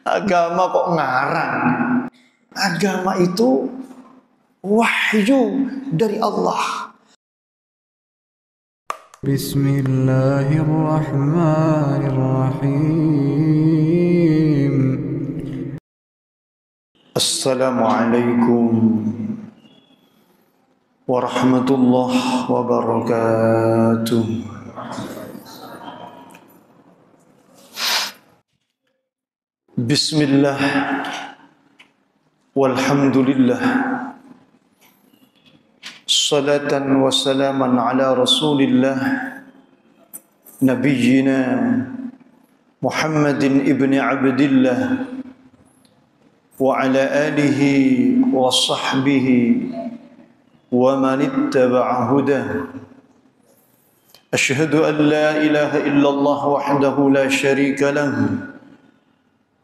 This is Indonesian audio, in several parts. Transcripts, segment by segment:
Agama kok ngarang? Agama itu wahyu dari Allah. Bismillahirrahmanirrahim. Assalamualaikum warahmatullahi wabarakatuh. Bismillah walhamdulillah, salatan wa salaman ala rasulillah nabiyyina Muhammadin ibni Abdillah wa ala alihi wa sahbihi wa man ittaba'a hudah. Asyhadu an la ilaha illallah wahdahu la syarika lahu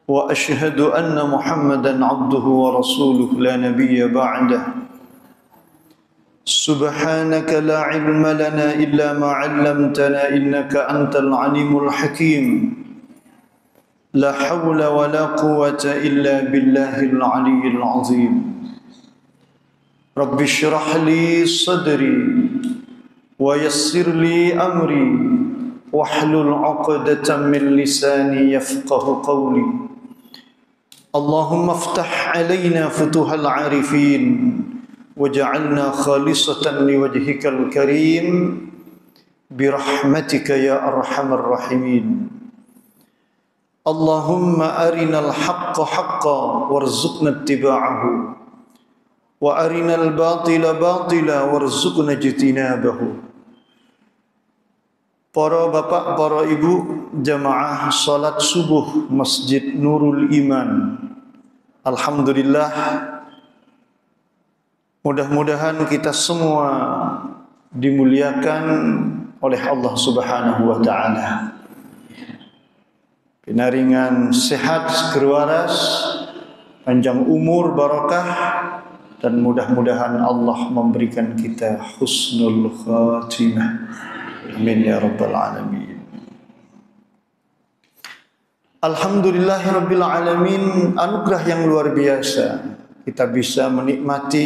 wa asyhadu anna Muhammadan abduhu wa rasuluhu la nabiyya ba'dah. Subhanaka la ilma lana illa ma 'allamtana innaka antal alimul hakim. La hawla wa la quwwata illa billahil aliyyil azim. Rabbi shrah li sadri wa yassir li amri wahlul 'uqdatam min lisani yafqahu qawli. Allahumma aftah 'alaina futuhal 'arifin waj'alna khalisatan liwajhikal karim birahmatika ya arhamar rahimin. Allahumma arinal haqqa haqqan warzuqna ittiba'ahu wa arinal batila batila warzuqna ijtinabahu. Para bapak, para ibu, jamaah salat subuh Masjid Nurul Iman. Alhamdulillah, mudah-mudahan kita semua dimuliakan oleh Allah Subhanahu wa taala. Pinaringan sehat segerwaras, panjang umur, barakah, dan mudah-mudahan Allah memberikan kita husnul khatimah. Amin ya rabbal alamin. Alhamdulillahirabbil alamin, anugerah yang luar biasa. Kita bisa menikmati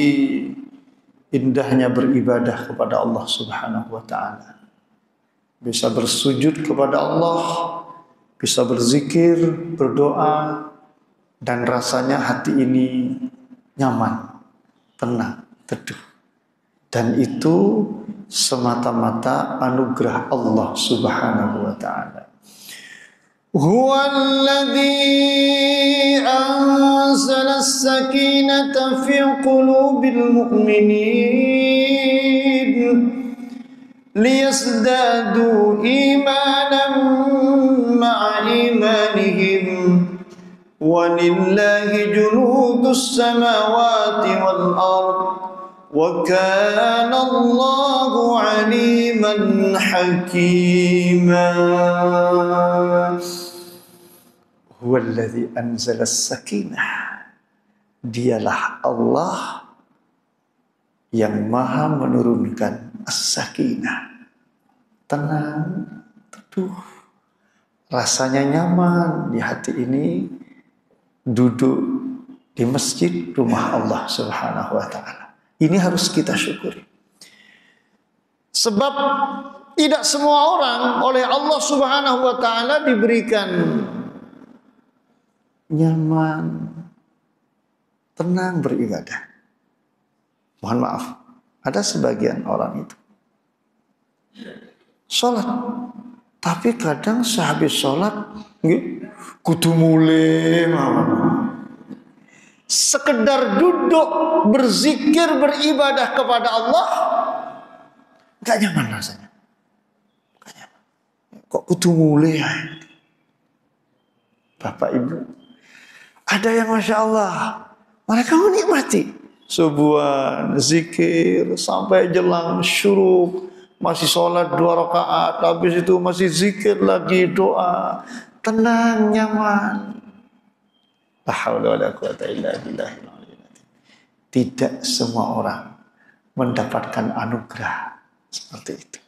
indahnya beribadah kepada Allah Subhanahu wa taala. Bisa bersujud kepada Allah, bisa berzikir, berdoa, dan rasanya hati ini nyaman, tenang, teduh. Dan itu semata-mata anugerah Allah Subhanahu wa taala. Huwallazi anzala as-sakinata fi qulubil mu'minin liyazdadu imanan ma'a imanihim walillahi junudus samawati wal ard wa kana Allahu aliman hakima. Huwallazi anzala as-sakinah, dialah Allah yang maha menurunkan as-sakinah, tenang, teduh, rasanya nyaman di hati ini, duduk di masjid rumah Allah Subhanahu wa taala. Ini harus kita syukuri. Sebab tidak semua orang oleh Allah Subhanahu wa taala diberikan nyaman, tenang beribadah. Mohon maaf, ada sebagian orang itu sholat, tapi kadang sehabis sholat kudu mulai sekedar duduk berzikir beribadah kepada Allah gak nyaman rasanya, gak nyaman. Kok kudu mulai? Bapak Ibu, ada yang Masya Allah mereka menikmati subuhan, zikir sampai jelang syuruk, masih sholat 2 rakaat, habis itu masih zikir lagi, doa, tenang, nyaman. La haula wala quwata illa billah. Tidak semua orang mendapatkan anugerah seperti itu.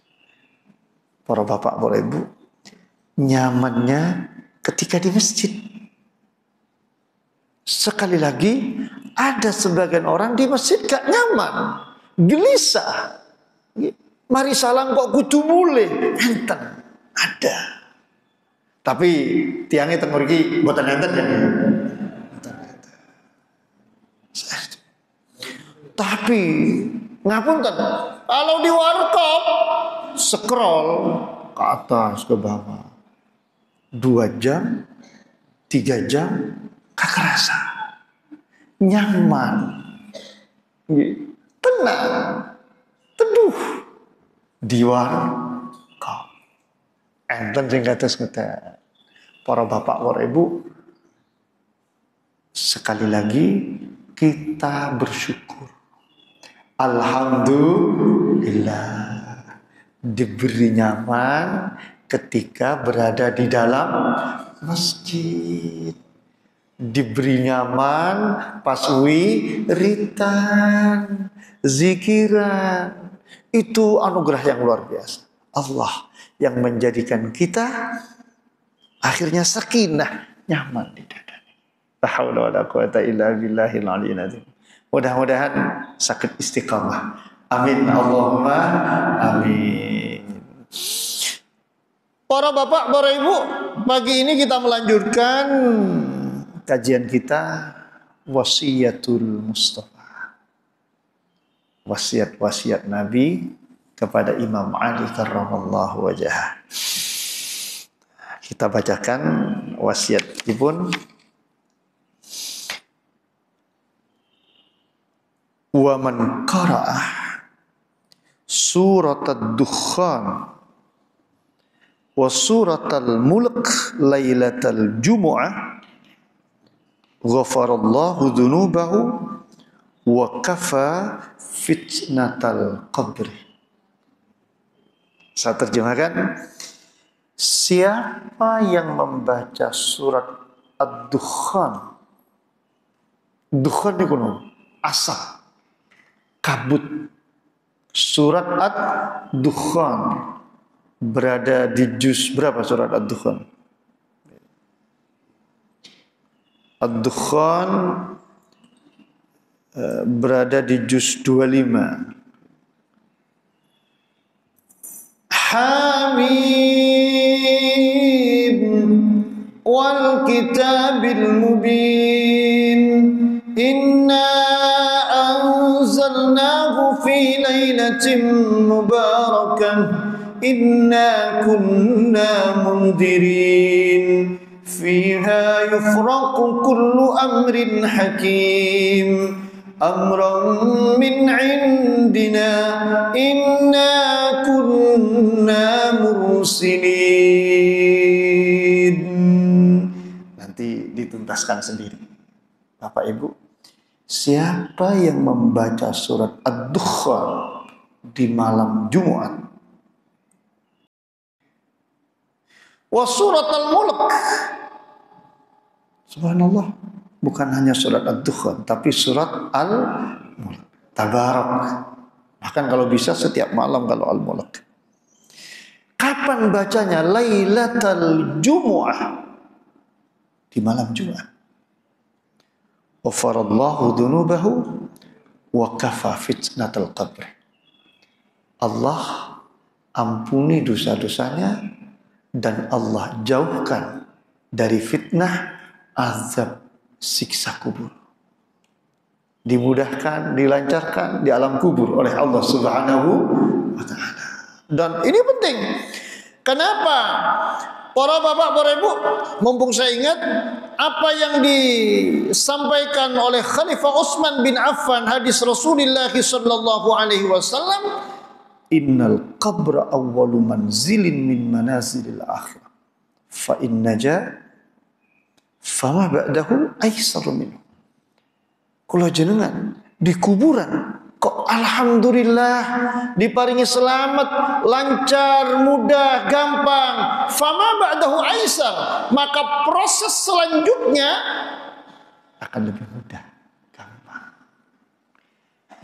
Para bapak, para ibu, nyamannya ketika di masjid. Sekali lagi, ada sebagian orang di masjid gak nyaman, gelisah. Mari salam kok kudu mulai, enten ada. Tapi tiangnya tengok iki mboten enten kan. Tapi ngapunten, kalau di warkop scroll ke atas ke bawah 2 jam 3 jam kerasa nyaman, tenang, teduh di warkop. Enten sing kados ngeten. Para bapak, para ibu, sekali lagi kita bersyukur. Alhamdulillah diberi nyaman ketika berada di dalam masjid. Diberi nyaman pas wiritan, zikiran. Itu anugerah yang luar biasa. Allah yang menjadikan kita akhirnya sakinah, nyaman di dada. La haula wala quwata illa billahil aliyyil azim. Mudah-mudahan sakit istiqamah. Amin Allahumma amin. Para bapak, para ibu, pagi ini kita melanjutkan kajian kita Wasiyatul Mustafa. Wasiat-wasiat Nabi kepada Imam Ali karramallahu wajhah. Kita bacakan wasiat ibun. Wa man qara'ah surat ad-dukhan wa surat al-mulk lailatal jumu'ah ghafarallahu dhunubahu wa kafa fitnatal qabri. Saya terjemahkan, siapa yang membaca surat ad-dukhan, dukhan itu asap, kabut. Surat ad-dukhan berada di juz berapa surat ad-dukhan? Ad-dukhan berada di juz 25. Hamim wal kitabil mubin inna anzalnahu fi lailatin mubarakah inna kunna mundirin fiha yufraqu kullu amrin hakim amran min indina inna kunna mursilin. Nanti dituntaskan sendiri Bapak Ibu. Siapa yang membaca surat ad-dukhan di malam Jumat wa surat al-mulk, subhanallah, bukan hanya surat ad-dukhan tapi surat al-mulk, tabarak. Bahkan kalau bisa setiap malam kalau al-mulk. Kapan bacanya? Lailatul Jumu'ah, di malam Jumat. Ghafarallahu dhunubahu wa kafa fitnatal qabr. Allah ampuni dosa-dosanya dan Allah jauhkan dari fitnah azab siksa kubur. Dimudahkan, dilancarkan di alam kubur oleh Allah Subhanahu wa taala. Dan ini penting. Kenapa? Para bapak, para ibu, mumpung saya ingat apa yang disampaikan oleh Khalifah Utsman bin Affan, hadis Rasulullah sallallahu alaihi wasallam, innal qabra awwalu manzilin min manazilil akhirah fa in naja fama ba'dahu aisaru minhu. Kula jenengan di kuburan kok alhamdulillah diparingi selamat, lancar, mudah, gampang. Fama ba'dahu aisar, maka proses selanjutnya akan lebih mudah, gampang.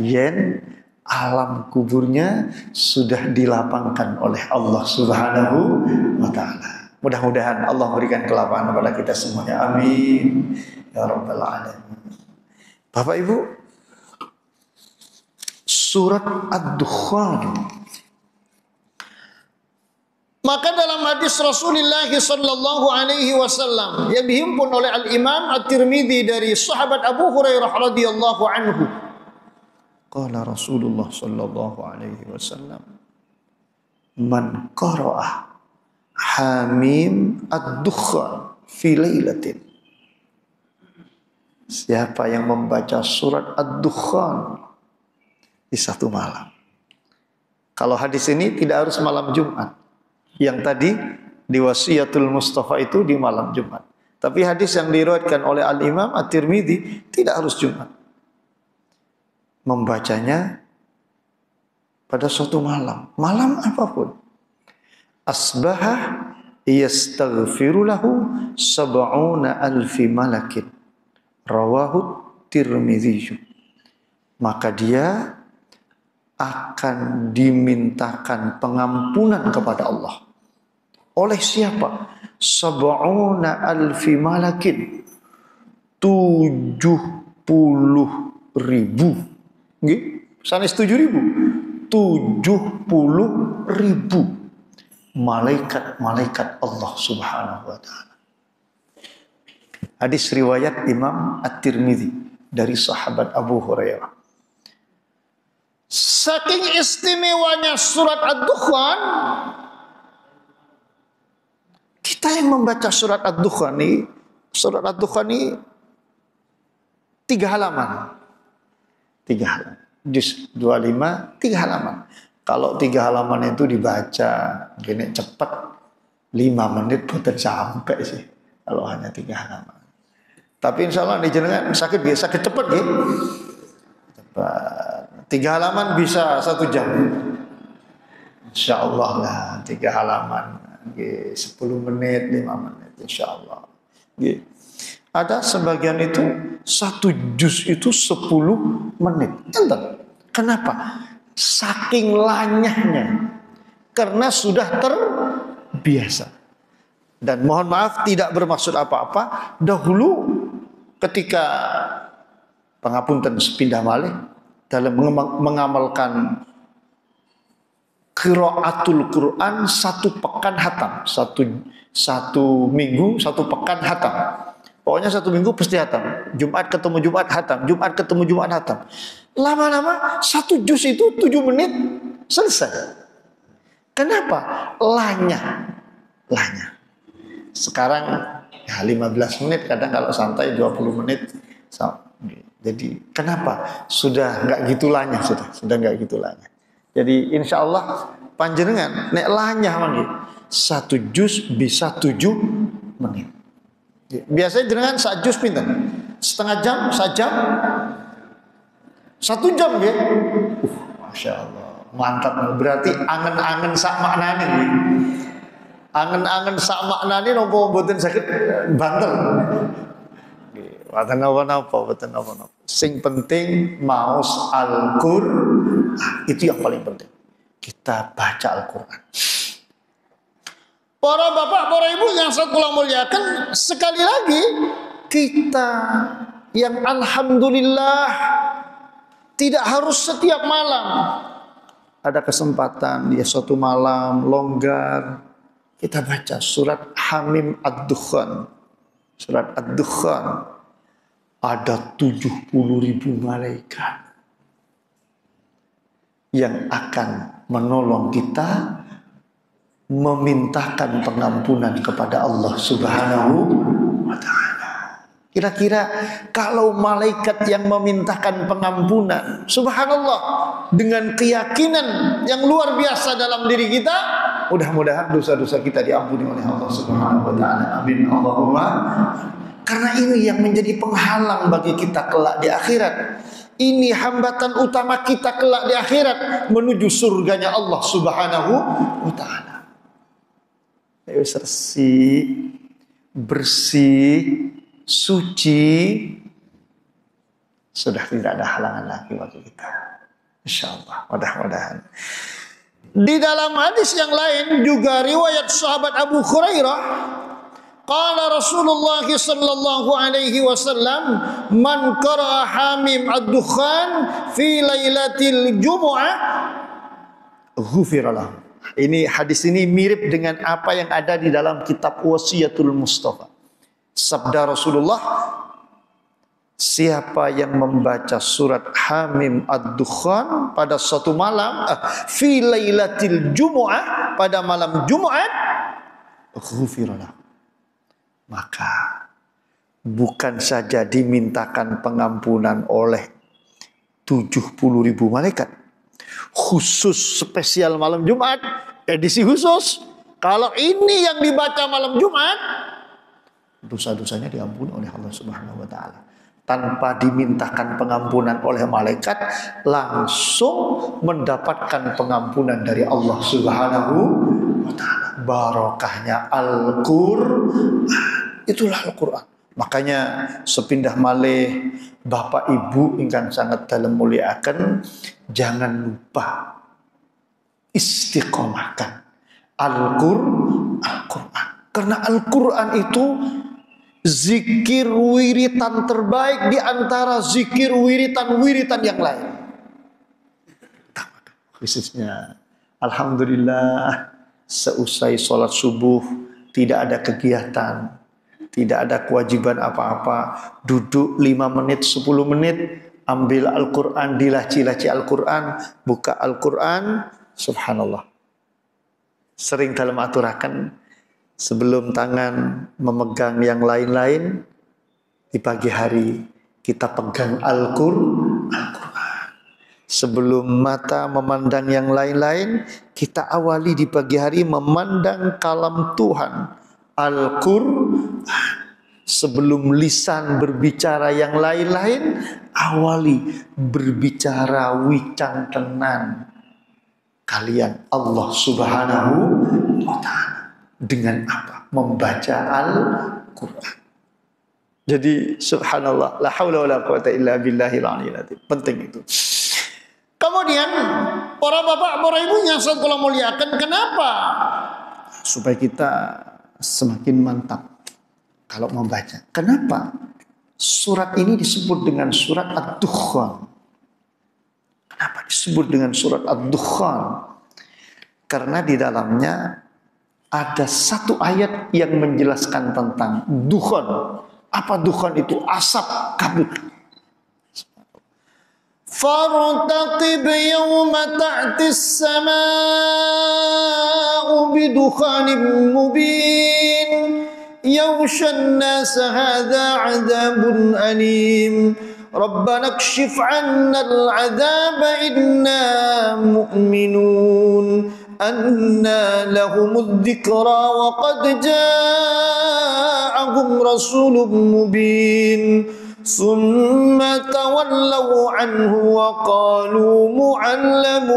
Yen alam kuburnya sudah dilapangkan oleh Allah Subhanahu wa taala. Mudah-mudahan Allah memberikan kelapangan kepada kita semuanya. Amin. ya rabbal alamin. Bapak Ibu, surat Ad-Dukhan. Maka dalam hadis Rasulullah sallallahu alaihi wasallam yang dihimpun oleh Al-Imam At-Tirmidzi dari sahabat Abu Hurairah radhiyallahu anhu, qala Rasulullah sallallahu alaihi wasallam, man qara'a Hamim Ad-Dukhan fi lailatin. Siapa yang membaca surat Ad-Dukhan di satu malam. Kalau hadis ini tidak harus malam Jumat. Yang tadi di Wasiyatul Mustafa itu di malam Jumat. Tapi hadis yang diriwayatkan oleh Al-Imam At-Tirmidzi tidak harus Jumat. Membacanya pada suatu malam. Malam apapun. Asbaha yastaghfiru lahu sab'una alfi malakin. Rawahu Tirmidzi. Maka dia akan dimintakan pengampunan kepada Allah. Oleh siapa? Sab'una alfi malakin. 70.000. Nggih, sanes 7.000. 70.000 malaikat-malaikat Allah Subhanahu wa taala. Hadis riwayat Imam At-Tirmidzi dari sahabat Abu Hurairah. Saking istimewanya surat Ad-Dukhan, kita yang membaca surat Ad-Dukhan ini 3 halaman. 3 halaman. Juz 25, 3 halaman. Kalau 3 halaman itu dibaca gini cepat 5 menit boten sampai sih. Kalau hanya 3 halaman. Tapi insya Allah jenengan sakit cepat gitu. Cepat. 3 halaman bisa 1 jam. Insya Allah lah 3 halaman. 10 menit, 5 menit. Insya Allah. Ada sebagian itu 1 juz itu 10 menit. Kenapa? Saking lanyahnya. Karena sudah terbiasa. Dan mohon maaf tidak bermaksud apa-apa. Dahulu ketika pangapunten sepindah malih dalam mengamalkan qiraatul Quran 1 pekan hatam, satu minggu 1 pekan hatam. Pokoknya 1 minggu pasti hatam. Jumat ketemu Jumat hatam, Jumat ketemu Jumat hatam. Lama-lama 1 juz itu 7 menit selesai. Kenapa? Lanyah. Sekarang ya 15 menit, kadang kalau santai 20 menit. Jadi kenapa? Sudah nggak gitu lanyah, sudah nggak gitu lanyah. Jadi insya Allah panjenengan nek lanyah mangke 1 juz bisa 7 menit. Biasanya jenengan 1 juz pinten? Setengah jam, 1 jam, 1 jam ya. Masya Allah, mantap. Berarti angen-angen sak maknane. Angen-angen sak maknane nopo mboten saged banter. Boten napa-napa. Sing penting maos Al-Qur'an. Itu yang paling penting. Kita baca Al-Qur'an. Para bapak, para ibu yang saya muliakan, sekali lagi kita yang alhamdulillah tidak harus setiap malam. Ada kesempatan dia suatu malam longgar, kita baca surat Hamim Ad-Dukhan. Surat Ad-Dukhan. Ada 70.000 malaikat yang akan menolong kita memintakan pengampunan kepada Allah Subhanahu wa ta'ala. Kira-kira kalau malaikat yang memintakan pengampunan, subhanallah, dengan keyakinan yang luar biasa dalam diri kita, mudah-mudahan dosa-dosa kita diampuni oleh Allah Subhanahu wa ta'ala. Amin Allahumma. Karena ini yang menjadi penghalang bagi kita kelak di akhirat. Ini hambatan utama kita kelak di akhirat menuju surganya Allah Subhanahu wa ta'ala. Bersih, suci, sudah tidak ada halangan lagi bagi kita. Insyaallah, mudah-mudahan. Di dalam hadis yang lain juga riwayat sahabat Abu Hurairah, Qala Rasulullah sallallahu alaihi wasallam, man qara'a Hamim ad-Dukhan fi lailatil Jumu'ah ghufira lahu. Ini hadis ini mirip dengan apa yang ada di dalam kitab Wasiyatul Mustafa. Sabda Rasulullah, siapa yang membaca surat Hamim ad-Dukhan pada suatu malam, fi lailatil Jumu'ah, pada malam Jumat, ghufira lahu. Maka bukan saja dimintakan pengampunan oleh 70.000 malaikat, khusus spesial malam Jumat, edisi khusus. Kalau ini yang dibaca malam Jumat, dosa-dosanya diampuni oleh Allah Subhanahu wa taala. Tanpa dimintakan pengampunan oleh malaikat, langsung mendapatkan pengampunan dari Allah Subhanahu wa taala. Barokahnya Al-Qur'an. Itulah Al-Qur'an. Makanya sepindah malih Bapak Ibu ingkang sangat dalam muliakan, jangan lupa istiqomahkan Al-Qur'an. Karena Al-Qur'an itu zikir wiritan terbaik di antara zikir wiritan-wiritan yang lain. Khususnya alhamdulillah, seusai sholat subuh tidak ada kegiatan, tidak ada kewajiban apa-apa, duduk 5 menit, 10 menit, ambil Al-Quran, dilaci-laci Al-Quran, buka Al-Quran, subhanallah. Sering dalam aturakan, sebelum tangan memegang yang lain-lain, di pagi hari kita pegang Al-Quran. Sebelum mata memandang yang lain-lain, kita awali di pagi hari memandang kalam Tuhan, Al-Quran. Sebelum lisan berbicara yang lain-lain, awali berbicara wican tenan kalian Allah Subhanahu wa ta'ala. Dengan apa? Membaca Al-Quran. Jadi subhanallah, la haula wala quwata illa billahil aliyyil azim. Penting itu. Kemudian para bapak, para ibu yang saya muliakan, kenapa? Supaya kita semakin mantap kalau membaca. Kenapa surat ini disebut dengan surat Ad-Dukhan? Kenapa disebut dengan surat Ad-Dukhan? Karena di dalamnya ada satu ayat yang menjelaskan tentang dukhan. Apa dukhan itu? Asap, kabut. فارتقب يوم تأتي السماء بدخان مبين يغشى الناس هذا عذاب أليم ربنا اكشف عنا العذاب إنا مؤمنون أنى لهم الذكرى وقد جاءهم رسول مبين ثم تولوا عنه وقالوا معلم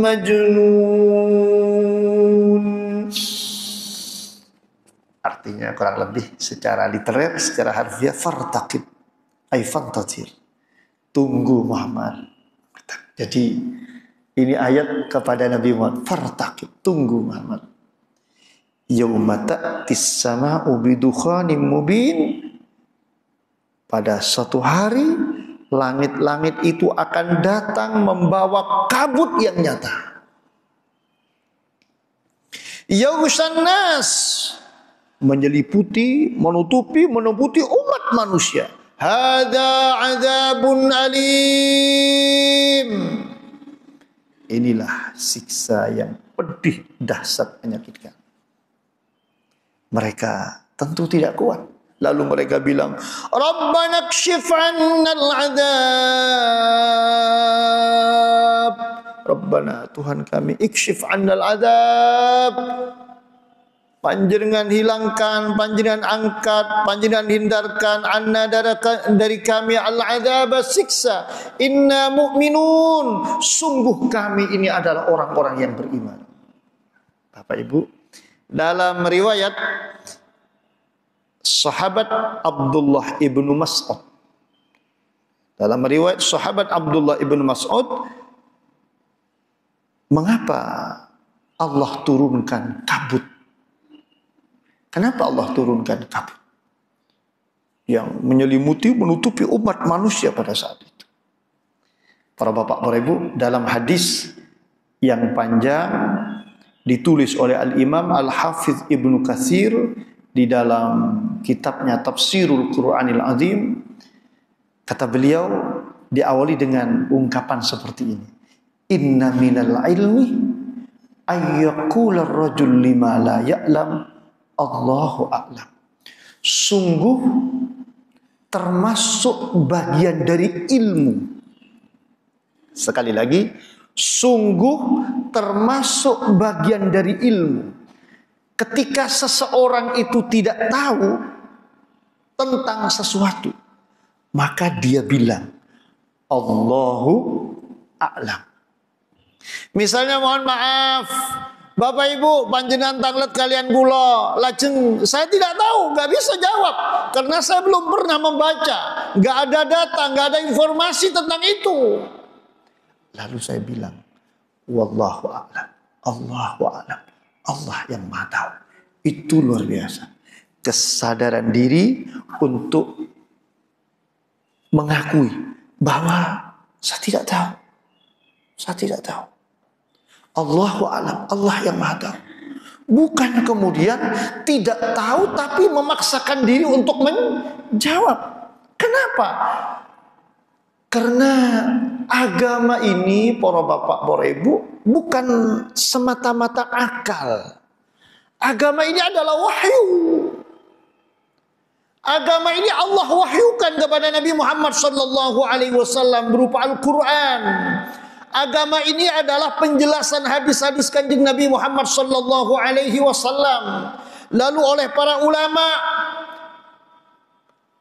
مجنون. Artinya kurang lebih secara literer, secara harfiah, fartaqib ay fantazir, tunggu Muhammad. Jadi ini ayat kepada Nabi Muhammad, fartaqib, tunggu Muhammad. Yauma ta'tis sama'u bidukhanin mubin, pada suatu hari langit-langit itu akan datang membawa kabut yang nyata. Yaghshan nas, menyeliputi, menutupi umat manusia. Hadza adzabun alim. Inilah siksa yang pedih, dahsyat, menyakitkan. Mereka tentu tidak kuat. Lalu mereka bilang, Rabbana kshif 'annal 'adzab. Rabbana, Tuhan kami, ikshif 'annal 'adzab. Panjenengan hilangkan, panjenengan angkat, panjenengan hindarkan anna dari kami al-'adzab, siksa. Inna mu'minun, sungguh kami ini adalah orang-orang yang beriman. Bapak Ibu, dalam riwayat sahabat Abdullah ibnu Mas'ud, dalam riwayat sahabat Abdullah ibnu Mas'ud, mengapa Allah turunkan kabut? Kenapa Allah turunkan kabut yang menyelimuti, menutupi umat manusia pada saat itu? Para bapak, para ibu, dalam hadis yang panjang ditulis oleh Al-Imam Al-Hafidh Ibnu Katsir di dalam kitabnya Tafsirul Quranil Azim, kata beliau diawali dengan ungkapan seperti ini. Inna minal ilmi ayyaqula ar-rajul lima la ya'lam Allahu a'lam. Sungguh termasuk bagian dari ilmu. Sekali lagi, sungguh termasuk bagian dari ilmu. Ketika seseorang itu tidak tahu tentang sesuatu, maka dia bilang Allahu a'lam. Misalnya, mohon maaf Bapak Ibu, panjenengan tanglet kalian kula, lajeng saya tidak tahu, nggak bisa jawab karena saya belum pernah membaca, nggak ada data, nggak ada informasi tentang itu. Lalu saya bilang, wallahu a'lam, Allahu a'lam, Allah yang Maha tahu. Itu luar biasa. Kesadaran diri untuk mengakui bahwa saya tidak tahu. Saya tidak tahu. Allahu a'lam, Allah yang Maha tahu. Bukan kemudian tidak tahu tapi memaksakan diri untuk menjawab. Kenapa? Karena agama ini, para bapak, para ibu, bukan semata-mata akal. Agama ini adalah wahyu. Agama ini Allah wahyukan kepada Nabi Muhammad sallallahu alaihi wasallam berupa Al-Qur'an. Agama ini adalah penjelasan hadis-hadis Kanjeng Nabi Muhammad sallallahu alaihi wasallam. Lalu oleh para ulama,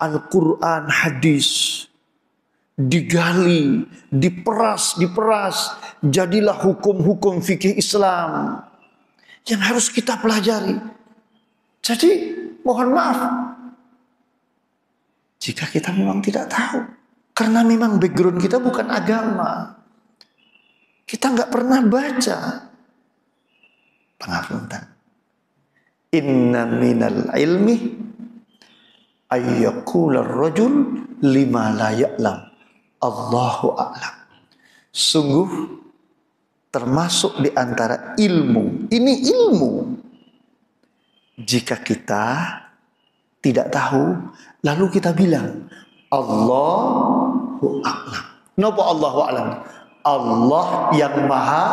Al-Qur'an, hadis digali, diperas, jadilah hukum-hukum fikih Islam yang harus kita pelajari. Jadi, mohon maaf jika kita memang tidak tahu, karena memang background kita bukan agama. Kita nggak pernah baca. Pengapunten. Inna minal ilmi ayyaqula ar-rajul lima la ya'lam Allahu a'lam. Sungguh termasuk di antara ilmu. Ini ilmu. Jika kita tidak tahu, lalu kita bilang Allahu a'lam. Napa Allahu a'lam? Allah yang Maha,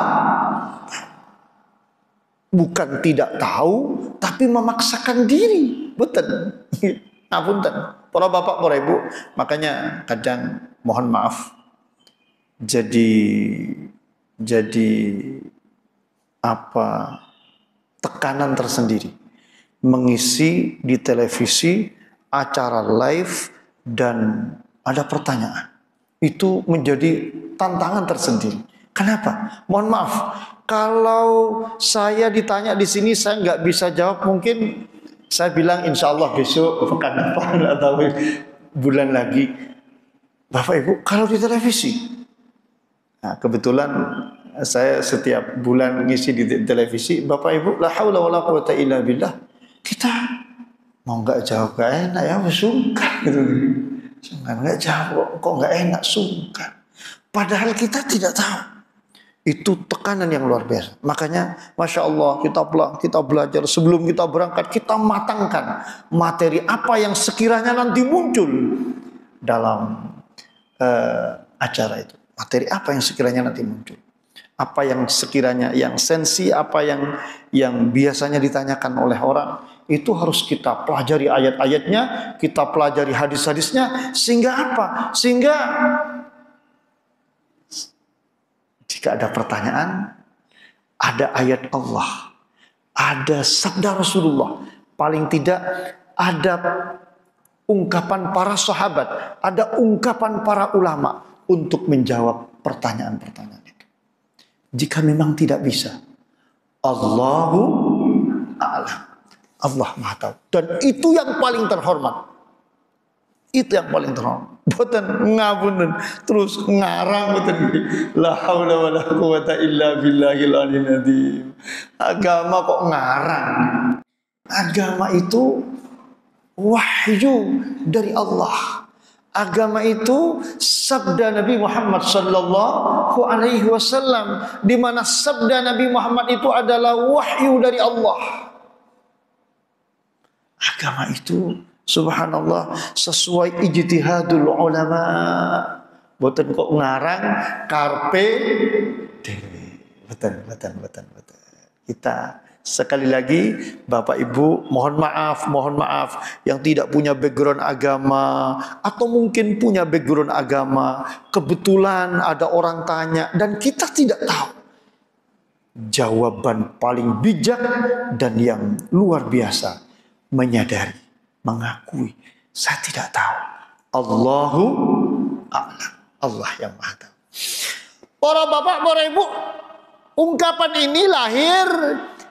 bukan tidak tahu tapi memaksakan diri. Betul. Ngapunten. Para bapak, para ibu, makanya kadang mohon maaf jadi apa tekanan tersendiri mengisi di televisi acara live dan ada pertanyaan. Itu menjadi tantangan tersendiri. Kenapa? Mohon maaf, kalau saya ditanya di sini saya nggak bisa jawab, mungkin saya bilang insya Allah besok, pekan depan atau bulan lagi. Bapak Ibu, kalau di televisi, nah, kebetulan saya setiap bulan ngisi di televisi, Bapak Ibu, la haula wala quwata illa billah, kita mau nggak jawab nggak enak ya, sungkan gitu. Sungkan nggak jawab, kok nggak enak, sungkan. Padahal kita tidak tahu. Itu tekanan yang luar biasa. Makanya, Masya Allah, kita belajar sebelum kita berangkat, kita matangkan materi apa yang sekiranya nanti muncul dalam acara itu. Materi apa yang sekiranya nanti muncul. Apa yang sekiranya yang sensi, apa yang biasanya ditanyakan oleh orang. Itu harus kita pelajari ayat-ayatnya, kita pelajari hadis-hadisnya, sehingga apa? Sehingga jika ada pertanyaan, ada ayat Allah, ada sabda Rasulullah, paling tidak ada ungkapan para sahabat, ada ungkapan para ulama untuk menjawab pertanyaan-pertanyaan itu. Jika memang tidak bisa, Allahu a'lam. Allah Maha tahu. Dan itu yang paling terhormat. Itu yang paling terhormat. Boten ngapunten terus ngarang boten. La haula wala quwata illa billahil aliyyil azim. Agama kok ngarang. Agama itu wahyu dari Allah. Agama itu sabda Nabi Muhammad sallallahu alaihi wasallam, di mana sabda Nabi Muhammad itu adalah wahyu dari Allah. Agama itu subhanallah sesuai ijtihadul ulama. Boten kok ngarang karpe dewe. Betul. Kita sekali lagi Bapak Ibu mohon maaf yang tidak punya background agama atau mungkin punya background agama, kebetulan ada orang tanya dan kita tidak tahu. Jawaban paling bijak dan yang luar biasa, menyadari, mengakui saya tidak tahu. Allahu a'lam. Allah yang Maha tahu. Para bapak, para ibu, ungkapan ini lahir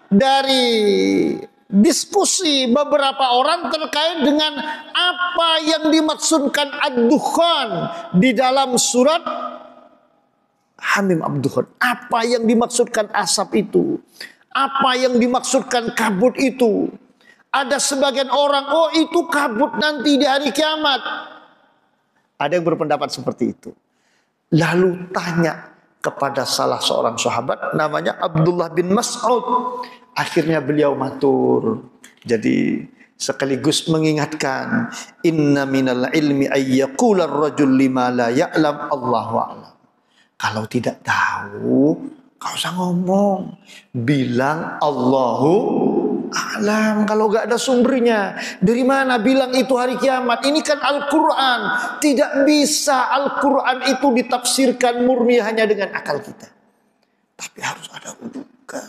dari diskusi beberapa orang terkait dengan apa yang dimaksudkan ad-dukhan di dalam surat Hamim ad-dukhan. Apa yang dimaksudkan asap itu? Apa yang dimaksudkan kabut itu? Ada sebagian orang, oh itu kabut nanti di hari kiamat. Ada yang berpendapat seperti itu. Lalu tanya kepada salah seorang sahabat namanya Abdullah bin Mas'ud. Akhirnya beliau matur. Jadi sekaligus mengingatkan, inna minal ilmi ayyaqula ar-rajul lima la ya'lam Allahu a'lam. Kalau tidak tahu, kau usah ngomong. Bilang Allahu a'lam. Kalau gak ada sumbernya, dari mana bilang itu hari kiamat? Ini kan Al-Quran. Tidak bisa Al-Quran itu ditafsirkan murni hanya dengan akal kita, tapi harus ada rujukan,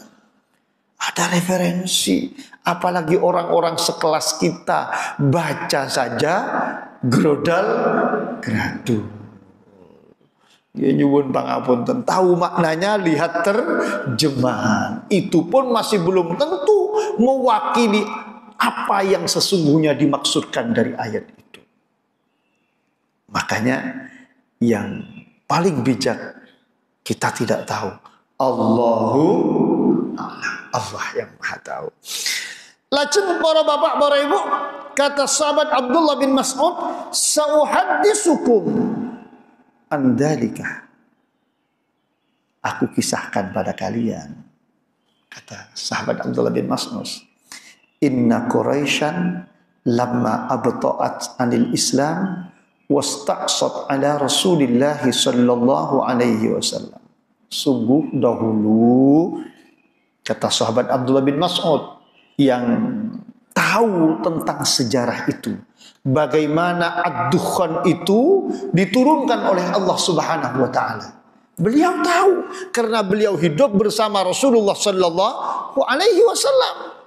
ada referensi. Apalagi orang-orang sekelas kita baca saja grodal gradu. Ya nyuwun pangapunten, tahu maknanya, lihat terjemahan. Itu pun masih belum tentu mewakili apa yang sesungguhnya dimaksudkan dari ayat itu. Makanya yang paling bijak, kita tidak tahu. Allahu a'lam. Allah yang Maha tahu. Lajeng para bapak, para ibu, kata sahabat Abdullah bin Mas'ud, "Sauhadditsukum andalika." Aku kisahkan pada kalian, kata sahabat Abdullah bin Mas'ud, inna Quraisyan lamma abta'at anil Islam wastaqsat ala Rasulillah sallallahu alaihi wasallam. Sungguh dahulu, kata sahabat Abdullah bin Mas'ud yang tahu tentang sejarah itu, bagaimana ad-dukhan itu diturunkan oleh Allah Subhanahu wa taala. Beliau tahu karena beliau hidup bersama Rasulullah sallallahu alaihi wasallam.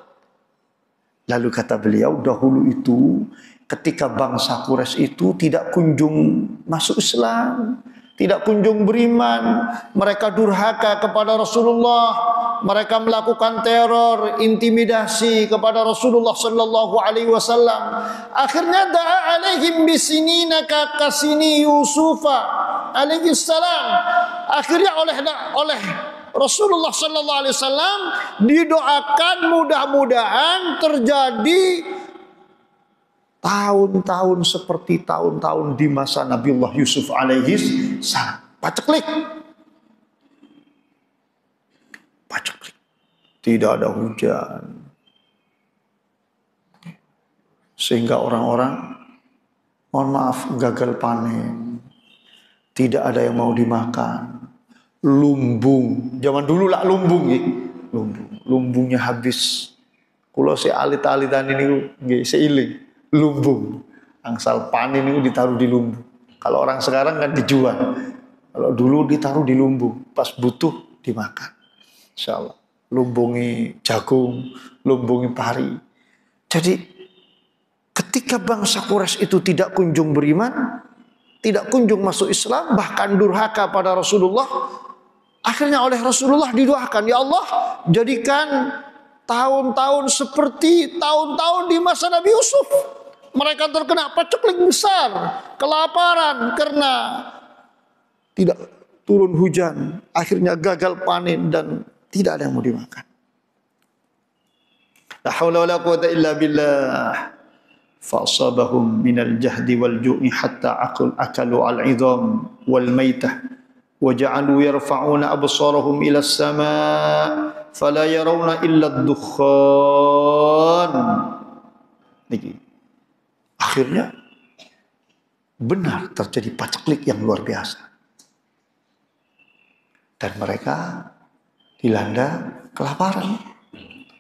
Lalu kata beliau, dahulu itu ketika bangsa Quraisy itu tidak kunjung masuk Islam, tidak kunjung beriman, mereka durhaka kepada Rasulullah, mereka melakukan teror, intimidasi kepada Rasulullah sallallahu alaihi wasallam. Akhirnya da'a alaihim bisinina ka kasini Yusufa alaihi salam. Akhirnya oleh Rasulullah sallallahu alaihi wasallam didoakan mudah-mudahan terjadi tahun-tahun seperti tahun-tahun di masa Nabiullah Yusuf alaihi salam. Paceklik. Tidak ada hujan. Sehingga orang-orang, mohon maaf, gagal panen. Tidak ada yang mau dimakan. Lumbung. Zaman dulu lah lumbung. Lumbungnya habis. Kalau si alit-alitan ini seiling. Lumbung. Angsal panen ini ditaruh di lumbung. Kalau orang sekarang kan dijual. Kalau dulu ditaruh di lumbung. Pas butuh dimakan. Insyaallah. Lumbungi jagung, lumbungi pari. Jadi ketika bangsa Quraisy itu tidak kunjung beriman, tidak kunjung masuk Islam, bahkan durhaka pada Rasulullah, akhirnya oleh Rasulullah didoakan, ya Allah jadikan tahun-tahun seperti tahun-tahun di masa Nabi Yusuf. Mereka terkena paceklik besar, kelaparan karena tidak turun hujan, akhirnya gagal panen dan tidak ada yang mau dimakan. La haula wala quwata illa billah. Fa'asabahum minal jahdi wal ju'i hatta akalu al-'idham wal maitah wa ja'alu yarfa'una absarahum ila as-sama' fala yarawna illa ad-dukhan. Akhirnya benar terjadi paceklik yang luar biasa. Dan mereka dilanda kelaparan.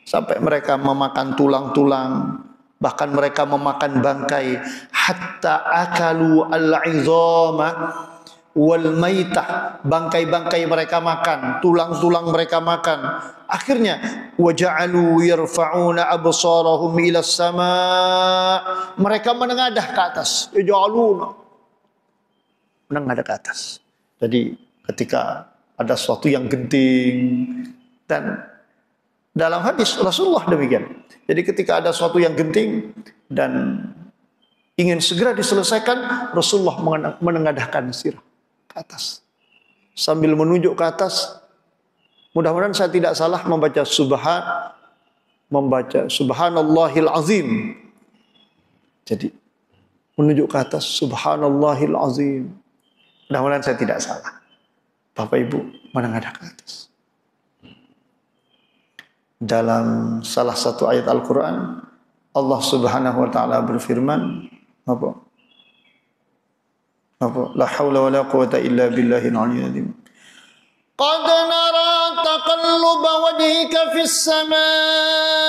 Sampai mereka memakan tulang-tulang. Bahkan mereka memakan bangkai. Hatta akalu al-'idhama wal maitah. Bangkai-bangkai mereka makan. Tulang-tulang mereka makan. Akhirnya waja'alu yarfa'una absarahum ila as-sama'. Mereka menengadah ke atas. Yaj'aluna menengadah ke atas. Jadi ketika ada sesuatu yang genting, dan dalam hadis Rasulullah demikian. Jadi ketika ada sesuatu yang genting dan ingin segera diselesaikan, Rasulullah menengadahkan sirah ke atas sambil menunjuk ke atas. Mudah-mudahan saya tidak salah membaca subhanallahil azim. Jadi menunjuk ke atas subhanallahil azim. Mudah-mudahan saya tidak salah. Bapak Ibu menengadah ke atas. Dalam salah satu ayat Al-Quran, Allah Subhanahu wa ta'ala berfirman, apa? La haula wa la quwata illa billahil aliyyil azim. Qad nara taqalluba wajhika fis samaa'i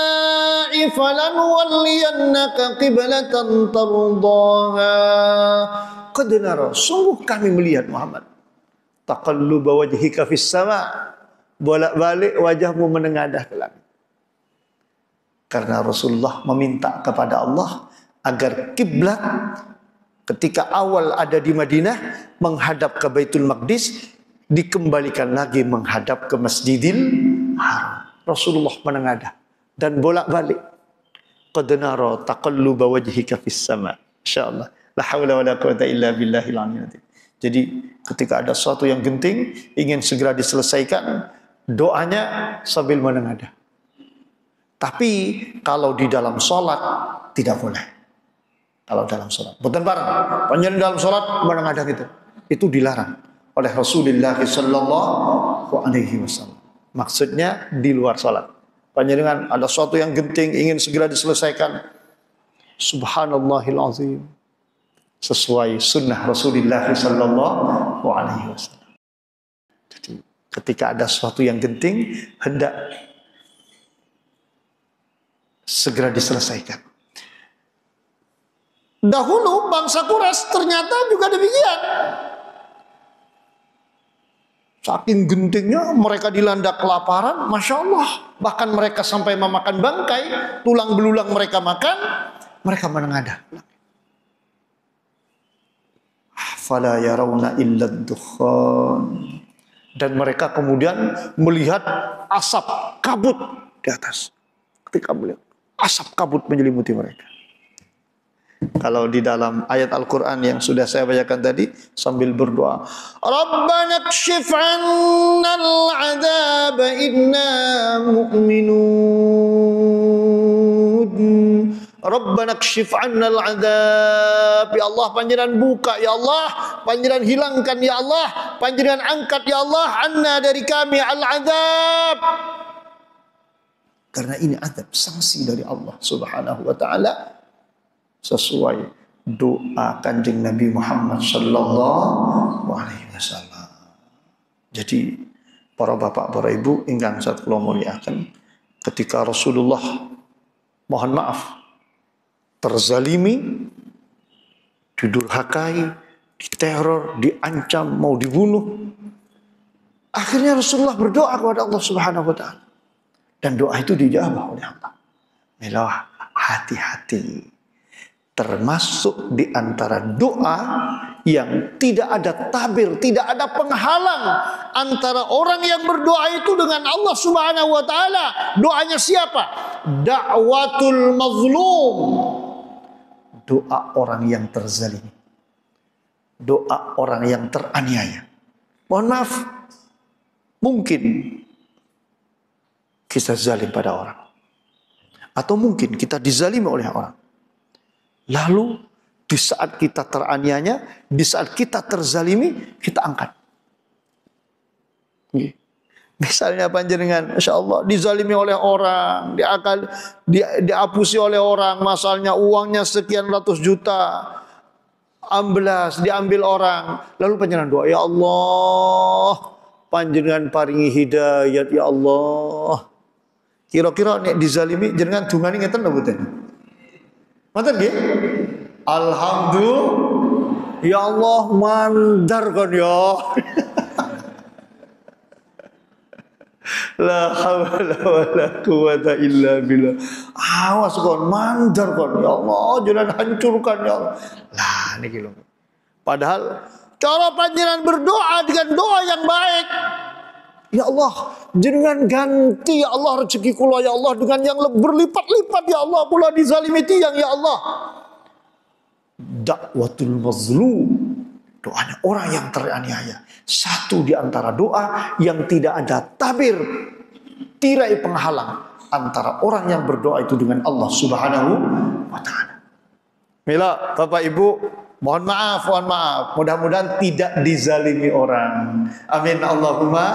falanwalliyannaka qiblatan tardaha. Qad nara, sungguh kami melihat Muhammad. Taqalluba wajhika fis sama', bolak-balik wajahmu menengadah ke langit. Karena Rasulullah meminta kepada Allah agar kiblat ketika awal ada di Madinah menghadap ke Baitul Maqdis, dikembalikan lagi menghadap ke Masjidil Haram. Rasulullah menengadah dan bolak-balik. Qad nara taqalluba wajhika fis sama'. Insyaallah. La haula wala quwata illa billahil aliyyil azim. Jadi ketika ada sesuatu yang genting ingin segera diselesaikan, doanya sambil menengadah. Tapi kalau di dalam sholat tidak boleh. Kalau dalam sholat, bukan bareng. Panjenengan dalam sholat menengadah gitu, itu dilarang oleh Rasulullah Sallallahu Alaihi Wasallam. Maksudnya di luar sholat. Panjenengan ada sesuatu yang genting ingin segera diselesaikan, Subhanallahil Azim, sesuai sunnah Rasulullah Sallallahu Alaihi Wasallam. Jadi ketika ada sesuatu yang genting hendak segera diselesaikan. Dahulu bangsa Quraisy ternyata juga demikian. Saking gentingnya mereka dilanda kelaparan, Masya Allah. Bahkan mereka sampai memakan bangkai, tulang belulang mereka makan, mereka menengadah. Fala yarawna illa dukhan. Dan mereka kemudian melihat asap kabut di atas. Ketika melihat asap kabut menyelimuti mereka. Kalau di dalam ayat Al-Quran yang sudah saya bacakan tadi, sambil berdoa, Rabbana kshif 'annal 'adzab inna mu'minun. Rabbana kshif 'annal 'adzab. Ya Allah, panjenengan buka ya Allah, panjenengan hilangkan ya Allah, panjenengan angkat ya Allah, anna dari kami al-'adzab. Karena ini azab, sanksi dari Allah Subhanahu wa taala, sesuai doa Kanjeng Nabi Muhammad sallallahu alaihi wasallam. Jadi para bapak, para ibu ingkang sat kula mulyakaken, ketika Rasulullah mohon maaf terzalimi, didurhakai, diteror, diancam mau dibunuh, akhirnya Rasulullah berdoa kepada Allah Subhanahu wa taala. Dan doa itu dijawab oleh Allah. Milah, hati-hati. Termasuk di antara doa yang tidak ada tabir, tidak ada penghalang antara orang yang berdoa itu dengan Allah Subhanahu wa taala. Doanya siapa? Da'watul mazlum. Doa orang yang terzalimi. Doa orang yang teraniaya. Mohon maaf, mungkin kita zalim pada orang. Atau mungkin kita dizalimi oleh orang. Lalu di saat kita teraniaya, di saat kita terzalimi, kita angkat. Misalnya panjenengan, Masya Allah, dizalimi oleh orang, diapusi oleh orang, masalahnya uangnya sekian ratus juta, amblas, diambil orang. Lalu panjenengan doa, ya Allah, panjenengan paringi hidayat, ya Allah. Kira-kira nek dizalimi jenengan dungani ngeten lho mboten? Ngoten nggih? Alhamdulillah, ya Allah mandar kon ya. La haula wala quwata illa billah. Awas kon mandar kon ya Allah, jangan hancurkan ya Allah. Lah niki lho. Padahal cara panjenengan berdoa dengan doa yang baik. Ya Allah, jenengan ganti ya Allah rezeki kula ya Allah dengan yang berlipat-lipat ya Allah, kula dizalimi tiyang ya Allah. Dakwatul mazlum, doanya orang yang teraniaya. Satu di antara doa yang tidak ada tabir, tirai penghalang antara orang yang berdoa itu dengan Allah Subhanahu wa taala. Mila, Bapak Ibu, mohon maaf. Mudah-mudahan tidak dizalimi orang. Amin Allahumma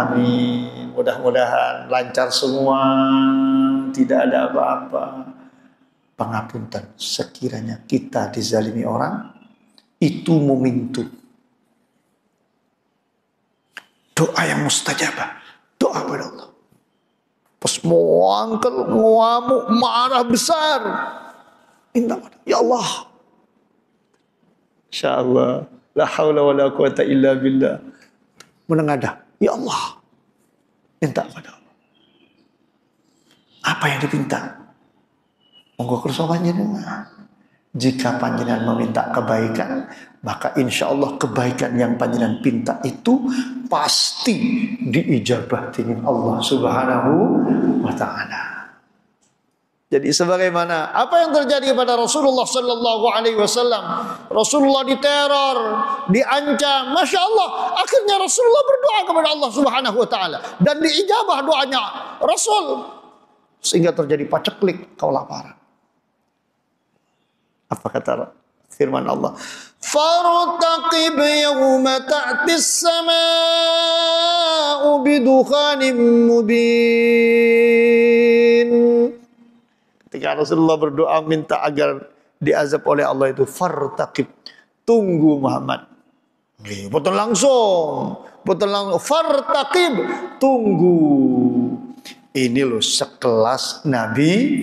amin. Mudah-mudahan lancar semua, tidak ada apa-apa. Pengapunten sekiranya kita dizalimi orang, itu momentum doa yang mustajabah, doa pada Allah. Pas mau angkel, ngamuk, marah besar, minta pada ya Allah. InsyaAllah, la haula wa la quwata illa billah. Menengadah, ya Allah, minta pada Allah. Apa yang dipinta? Monggo kersa panjenengan. Jika panjenengan meminta kebaikan, maka insya Allah kebaikan yang panjenengan pinta itu pasti diijabah dengan Allah Subhanahu wa taala. Jadi sebagaimana apa yang terjadi pada Rasulullah sallallahu alaihi wasallam, Rasulullah diteror, diancam, Masya Allah, akhirnya Rasulullah berdoa kepada Allah Subhanahu wa taala dan diijabah doanya Rasul sehingga terjadi paceklik kelaparan. Apa kata firman Allah? Fartaqib yawma ta'tis samaa'u bidukhanin mubin. Ketika Rasulullah berdoa minta agar diazab oleh Allah itu, fartaqib, tunggu Muhammad. Betul langsung, fartaqib, tunggu. Ini loh sekelas Nabi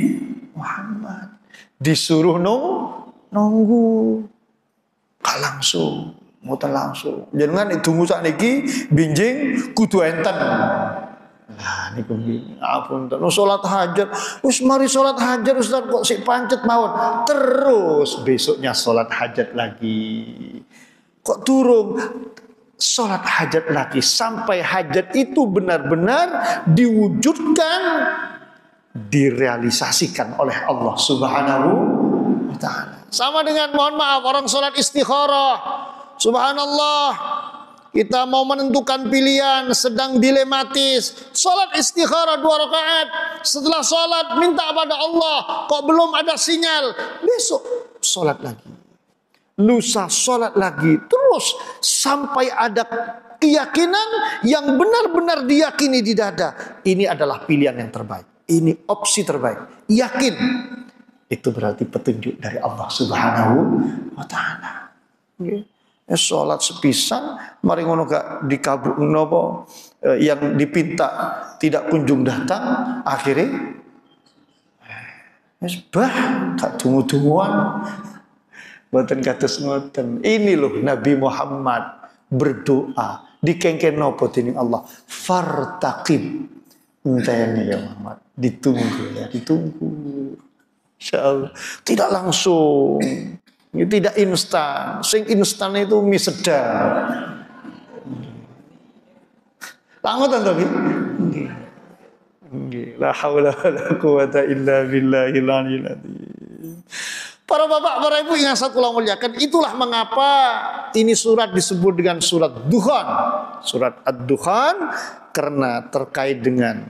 Muhammad. Disuruh nunggu, gak langsung, muter langsung. Jangan ditunggu saat ini binjing kudu enten. Nah niku ampun, salat hajat, wis mari salat hajat Ustaz kok sik pancet mawon. Terus besoknya salat hajat lagi. Kok turun? Salat hajat lagi sampai hajat itu benar-benar diwujudkan, direalisasikan oleh Allah Subhanahu wa taala. Sama dengan mohon maaf orang salat istikharah. Subhanallah, kita mau menentukan pilihan, sedang dilematis. Salat istikharah 2 rakaat. Setelah salat minta pada Allah, kok belum ada sinyal. Besok salat lagi. Lusa salat lagi. Terus sampai ada keyakinan yang benar-benar diyakini di dada. Ini adalah pilihan yang terbaik. Ini opsi terbaik. Yakin. Itu berarti petunjuk dari Allah Subhanahu wa taala. Salat sepisan mari ngono gak dikabul napa yang dipinta tidak kunjung datang, akhirnya wis bah gak dungu-dunguan. Mboten kados ngoten. Ini loh Nabi Muhammad berdoa dikengken napa dening Allah. Fartaqib. Enteni ya Muhammad, ditunggu ya, ditunggu. Insyaallah. Tidak langsung. Tidak instan. Sing instan itu mie sedap. Langotan to nggih? Nggih. Nggih. La haula wala quwata illa billahil aliyil azim. Para bapak, para ibu yang saya kula muliakan, itulah mengapa ini surat disebut dengan surat Dukhan. Surat Ad-Dukhan karena terkait dengan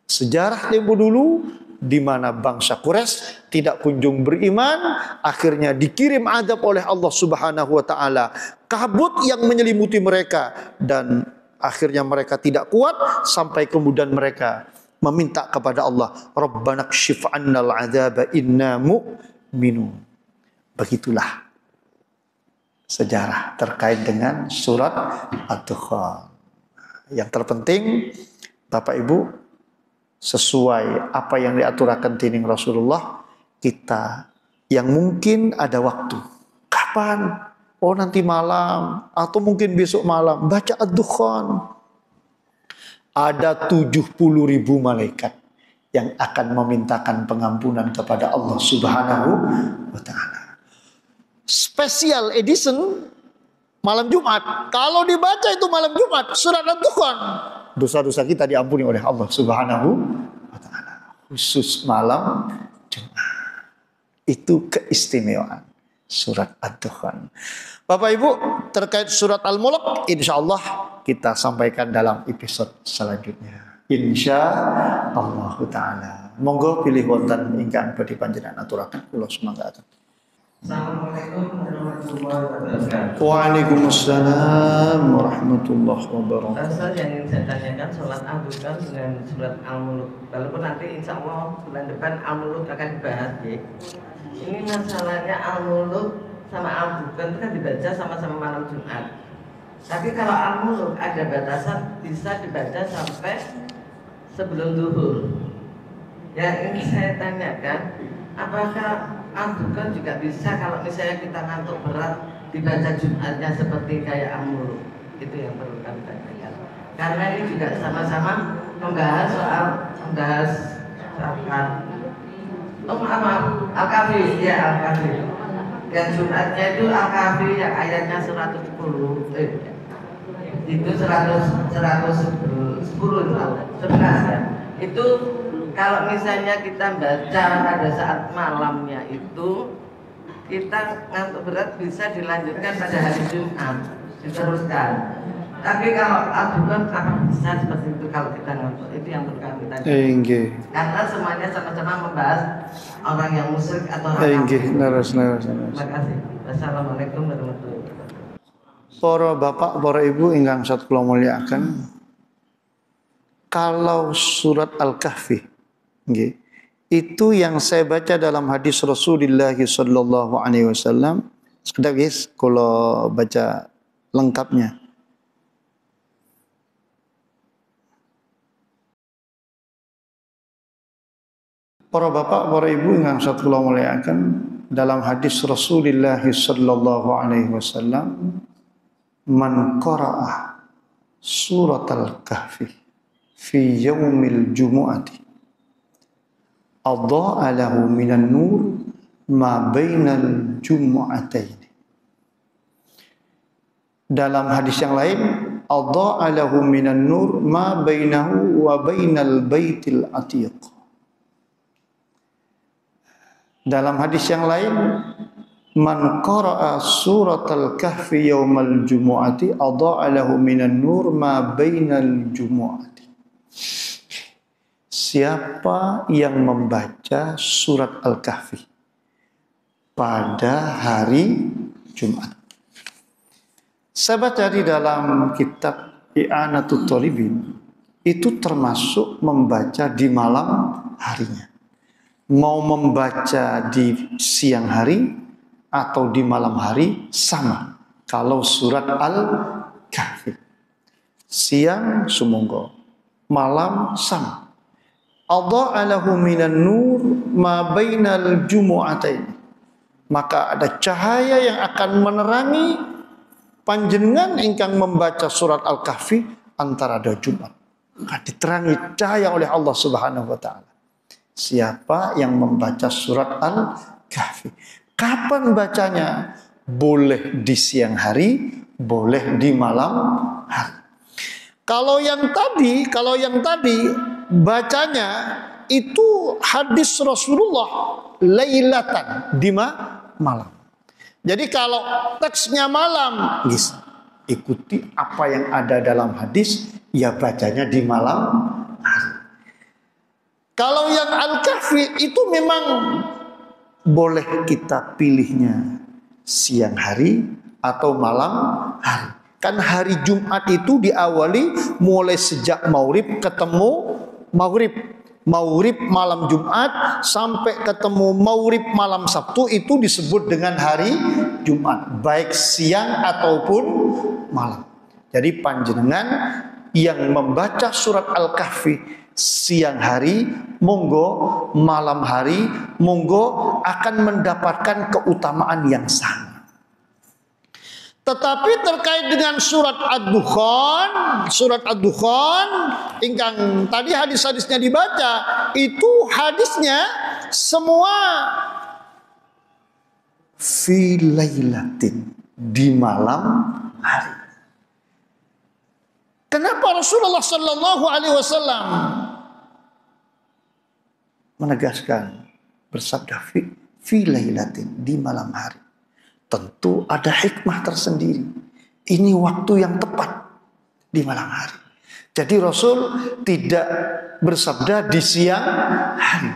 sejarah tempo dulu di mana bangsa Quraisy tidak kunjung beriman, akhirnya dikirim azab oleh Allah Subhanahu wa taala. Kabut yang menyelimuti mereka dan akhirnya mereka tidak kuat sampai kemudian mereka meminta kepada Allah, Rabbana kshif 'annal 'adzaba inna mu'minun. Begitulah sejarah terkait dengan surat Ad-Dukhan. Yang terpenting Bapak Ibu, sesuai apa yang diaturakan dening Rasulullah, kita yang mungkin ada waktu. Kapan? Oh nanti malam atau mungkin besok malam baca Ad-Dukhan. Ada 70.000 malaikat yang akan memintakan pengampunan kepada Allah Subhanahu wa taala. Special edition malam Jumat. Kalau dibaca itu malam Jumat surat Ad-Dukhan, dosa-dosa kita diampuni oleh Allah Subhanahu wa taala. Khusus malam Jumat. Itu keistimewaan surat Ad-Dukhan. Bapak Ibu, terkait surat Al-Mulk insyaallah kita sampaikan dalam episode selanjutnya. Insyaallah taala. Monggo pilih wonten ingkang badhe panjenengan aturaken kula sumangga. Assalamualaikum warahmatullahi wabarakatuh. Waalaikumsalam warahmatullahi wabarakatuh. Ustaz, yang ingin saya tanyakan sholat Ad-Dukhan dengan surat Al-Mulk. Walaupun nanti insya Allah bulan depan Al-Mulk akan dibahas ya. Ini masalahnya Al-Mulk sama Al-Dukhan itu kan dibaca sama-sama malam Jumat. Tapi kalau Al-Mulk ada batasan bisa dibaca sampai sebelum zuhur. Yang ingin saya tanyakan, apakah Al-Dukhan juga bisa kalau misalnya kita ngantuk berat dibaca Jumatnya seperti kayak Al-Mulk? Itu yang perlu kami tanyakan. Karena ini juga sama-sama membahas soal Al-Kahfi, ya Al-Kahfi. Yang Jumatnya itu Al-Kahfi yang ayatnya 110 itu 11 ya. Itu kalau misalnya kita baca pada saat malamnya itu kita ngantuk berat bisa dilanjutkan pada hari Jumat, diteruskan. Tapi kalau Al-Dukhan akan bisa seperti itu kalau kita ngantuk. Itu yang perlu kami tanyakan. Karena semuanya sama-sama membahas orang yang musyrik atau orang yang Terima kasih. Wassalamualaikum warahmatullahi wabarakatuh. Para bapak, para ibu ingkang sat kula mulyakaken, kalau surat Al-Kahfi nggih, itu yang saya baca dalam hadis Rasulullah sallallahu alaihi wasallam. Sekedar guys, kalau baca lengkapnya. Para bapak, para ibu ingkang sat kula mulyakaken, dalam hadis Rasulullah sallallahu alaihi wasallam, man qara'a surat Al-Kahfi fi yaumil jumu'ati adha'a lahu minan nur ma bainal jumu'atain. Dalam hadis yang lain, adha'a lahu minan nur ma bainahu wa bainal baitil atiq. Dalam hadis yang lain, man qara'a surat Al-Kahfi yaumal jumu'ati adha'a lahu minan nur ma bainal jumu'ati. Siapa yang membaca surat Al-Kahfi pada hari Jumat. Saya baca di dalam kitab I'anatut Thalibin, itu termasuk membaca di malam harinya. Mau membaca di siang hari atau di malam hari sama. Kalau surat Al-Kahfi siang sumangga, malam sama. Adha'a lahu minan nur ma bainal jumu'atain. Maka ada cahaya yang akan menerangi panjenengan ingkang membaca surat Al-Kahfi antara dua Jumat. Maka diterangi cahaya oleh Allah Subhanahu wa taala. Siapa yang membaca surat Al-Kahfi? Kapan bacanya? Boleh di siang hari, boleh di malam hari. Kalau yang tadi bacanya itu hadis Rasulullah lailatan di malam. Jadi kalau teksnya malam, ikuti apa yang ada dalam hadis, ya bacanya di malam hari. Kalau yang Al-Kahfi itu memang boleh kita pilihnya siang hari atau malam hari. Kan hari Jumat itu diawali mulai sejak maghrib ketemu maghrib. Maghrib malam Jumat sampai ketemu maghrib malam Sabtu itu disebut dengan hari Jumat, baik siang ataupun malam. Jadi panjenengan yang membaca surat Al-Kahfi siang hari, monggo, malam hari, monggo, akan mendapatkan keutamaan yang sama. Tetapi terkait dengan surat Ad-Dukhan ingkang tadi hadis-hadisnya dibaca, itu hadisnya semua fi lailatin, di malam hari. Kenapa Rasulullah sallallahu alaihi wasallam menegaskan bersabda fi lailatin, di malam hari? Tentu ada hikmah tersendiri. Ini waktu yang tepat di malam hari. Jadi Rasul tidak bersabda di siang hari.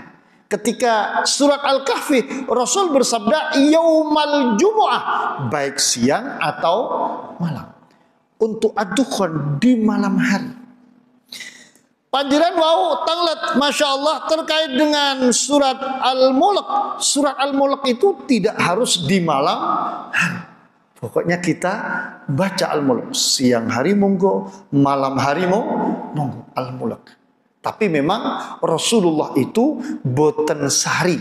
Ketika surat Al-Kahfi, Rasul bersabda yaumal jumu'ah, baik siang atau malam. Untuk Ad-Dukhan di malam hari. Panjiran wau tanglet, Masya Allah, terkait dengan surat Al-Mulk. Surat Al-Mulk itu tidak harus di malam hari. Pokoknya kita baca Al-Mulk. Siang hari monggo, malam hari monggo Al-Mulk. Tapi memang Rasulullah itu boten sari,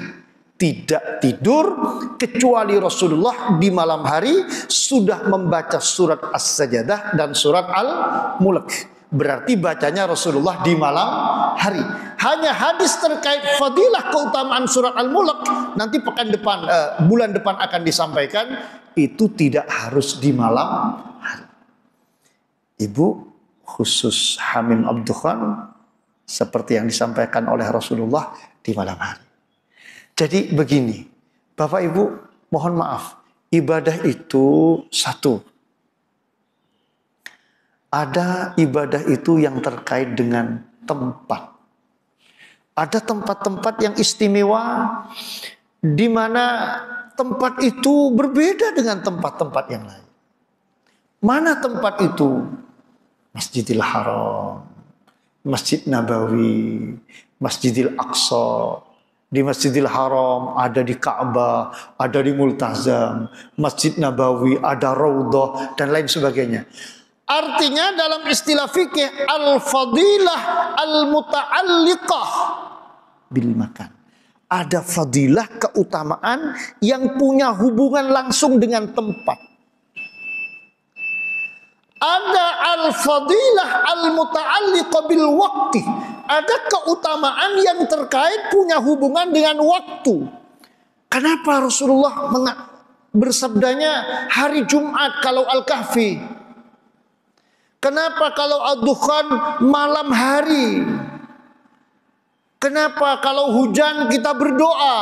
tidak tidur kecuali Rasulullah di malam hari sudah membaca surat As-Sajdah dan surat Al-Mulk. Berarti bacanya Rasulullah di malam hari. Hanya hadis terkait fadilah keutamaan surat Al-Mulk nanti pekan depan, bulan depan akan disampaikan. Itu tidak harus di malam hari. Ibu khusus Hamim Ad-Dukhan seperti yang disampaikan oleh Rasulullah di malam hari. Jadi begini, Bapak Ibu, mohon maaf, ibadah itu satu. Ada ibadah itu yang terkait dengan tempat. Ada tempat-tempat yang istimewa di mana tempat itu berbeda dengan tempat-tempat yang lain. Mana tempat itu? Masjidil Haram, Masjid Nabawi, Masjidil Aqsa. Di Masjidil Haram ada di Ka'bah, ada di Multazam, Masjid Nabawi ada Raudhah dan lain sebagainya. Artinya dalam istilah fikih al-fadilah al-muta'alliqah bil makan. Ada fadilah keutamaan yang punya hubungan langsung dengan tempat. Ada al-fadilah al-muta'alliqah bil waqti. Ada keutamaan yang terkait punya hubungan dengan waktu. Kenapa Rasulullah bersabdanya hari Jumat kalau Al-Kahfi? Kenapa kalau Ad-Dukhan malam hari? Kenapa kalau hujan kita berdoa?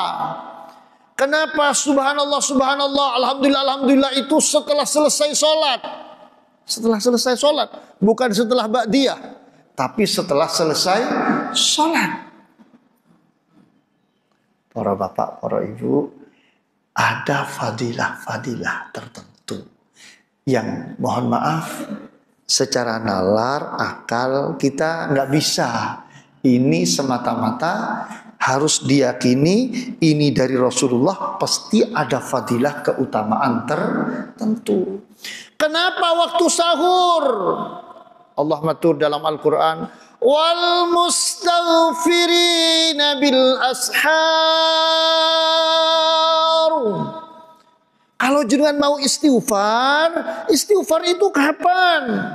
Kenapa subhanallah, subhanallah, alhamdulillah, alhamdulillah itu setelah selesai sholat? Setelah selesai sholat, bukan setelah ba'diyah, tapi setelah selesai sholat. Para bapak, para ibu, ada fadilah-fadilah tertentu yang mohon maaf secara nalar akal kita nggak bisa. Ini semata-mata harus diyakini ini dari Rasulullah, pasti ada fadilah keutamaan tertentu. Kenapa waktu sahur? Allah matur dalam Al-Quran, wal mustaghfirina bil ashar. Kalau jenengan mau istighfar, istighfar itu kapan?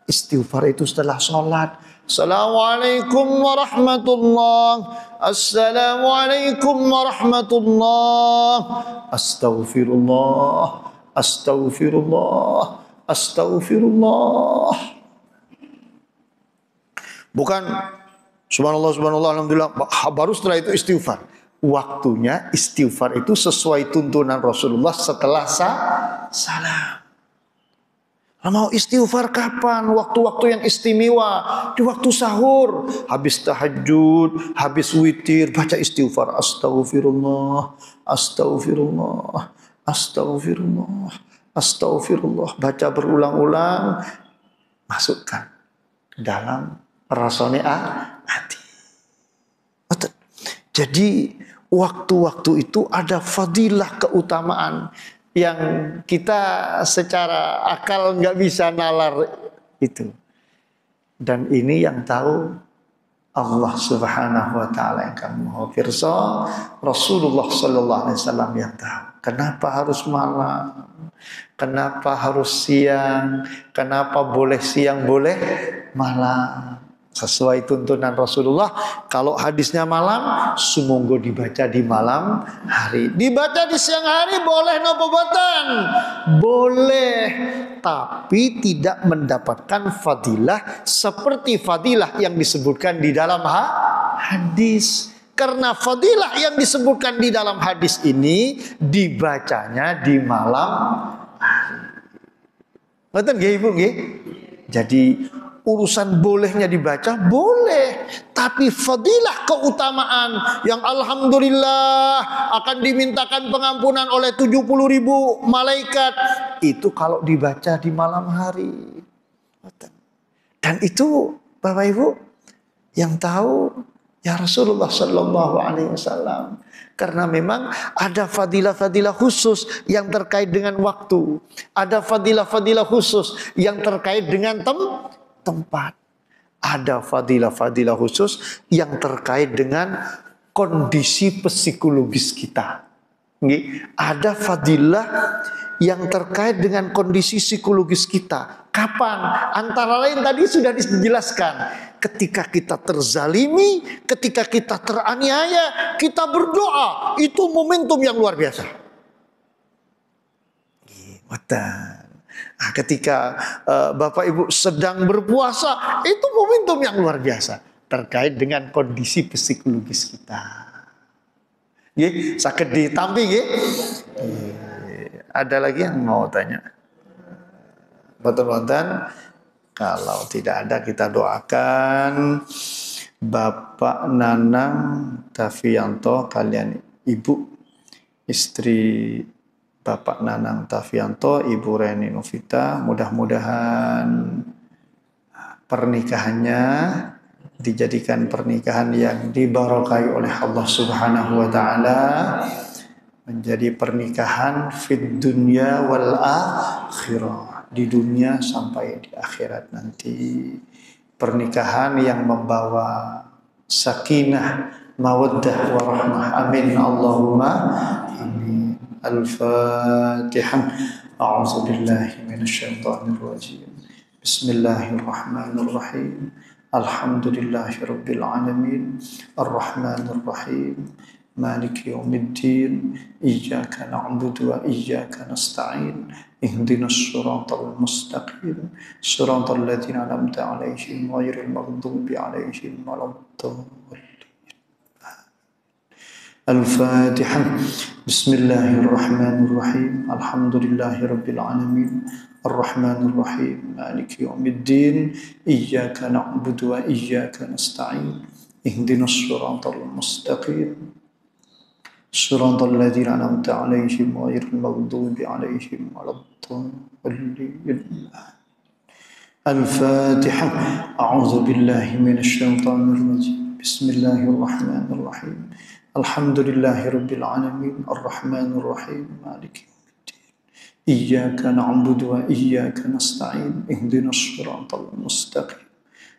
Istighfar itu setelah sholat. Assalamualaikum warahmatullahi. Assalamualaikum warahmatullahi. Astaghfirullah. Astaghfirullah. Astaghfirullah. Bukan subhanallah, subhanallah, alhamdulillah, baru setelah itu istighfar. Waktunya istighfar itu sesuai tuntunan Rasulullah setelah salam. Mau istighfar kapan? Waktu-waktu yang istimewa. Di waktu sahur. Habis tahajud, habis witir, baca istighfar. Astaghfirullah, astaghfirullah, astaghfirullah, astaghfirullah. Baca berulang-ulang. Masukkan ke dalam rasane hati. Jadi waktu-waktu itu ada fadilah keutamaan yang kita secara akal nggak bisa nalar itu. Dan ini yang tahu Allah Subhanahu wa taala, yang kamu pirsa, Rasulullah sallallahu alaihi wasallam yang tahu. Kenapa harus malam? Kenapa harus siang? Kenapa boleh siang, boleh malam? Sesuai tuntunan Rasulullah, kalau hadisnya malam, sumonggo dibaca di malam hari. Dibaca di siang hari boleh nopo boten? Boleh, tapi tidak mendapatkan fadilah seperti fadilah yang disebutkan di dalam hadis. Karena fadilah yang disebutkan di dalam hadis ini dibacanya di malam hari. Betul nggih Ibu nggih? Jadi urusan bolehnya dibaca, boleh. Tapi fadilah keutamaan yang alhamdulillah akan dimintakan pengampunan oleh 70.000 malaikat. Itu kalau dibaca di malam hari. Dan itu Bapak Ibu yang tahu ya Rasulullah Sallallahu Alaihi Wasallam. Karena memang ada fadilah-fadilah khusus yang terkait dengan waktu. Ada fadilah-fadilah khusus yang terkait dengan tempat. Ada fadilah-fadilah khusus yang terkait dengan kondisi psikologis kita. Ada fadilah yang terkait dengan kondisi psikologis kita. Kapan? Antara lain tadi sudah dijelaskan. Ketika kita terzalimi, ketika kita teraniaya, kita berdoa. Itu momentum yang luar biasa. Nah, ketika Bapak Ibu sedang berpuasa, itu momentum yang luar biasa terkait dengan kondisi psikologis kita. Sakit ditampi, ada lagi yang mau tanya? Betul-betul. Kalau tidak ada, kita doakan Bapak Nanang Tafianto, kalian Ibu istri Bapak Nanang Tafianto, Ibu Reni Novita, mudah-mudahan pernikahannya dijadikan pernikahan yang diberkahi oleh Allah Subhanahu wa taala, menjadi pernikahan fid dunya wal akhirah, di dunia sampai di akhirat nanti. Pernikahan yang membawa sakinah, mawaddah warahmah. Amin Allahumma amin. Al-Fatihah. A'udzu billahi minasyaitonir rajim. Bismillahirrahmanirrahim. Alhamdulillahirabbil alamin. Arrahmanir rahim. Maliki yaumiddin. Iyyaka na'budu wa iyyaka nasta'in. Ihdinas siratal mustaqim. Siratal ladzina an'amta 'alaihim ghairil maghdubi 'alaihim waladdallin. Al-Fatihah. Bismillahirrahmanirrahim. Alhamdulillahirabbil alamin. Ar-Rahmanir Rahim. Maliki yaumiddin. Iyyaka na'budu wa iyyaka nasta'in. Ihdinas siratal mustaqim. Siratal ladzina an'amta 'alaihim ghairil maghdubi 'alaihim waladdallin. Al-Fatihah. A'udzu billahi minasyaitonir rajim. Bismillahirrahmanirrahim. Alhamdulillahirabbil alamin. Ar-Rahmanir Rahim. Maliki yaumiddin. Iyyaka na'budu wa iyyaka nasta'in. Ihdinas siratal mustaqim.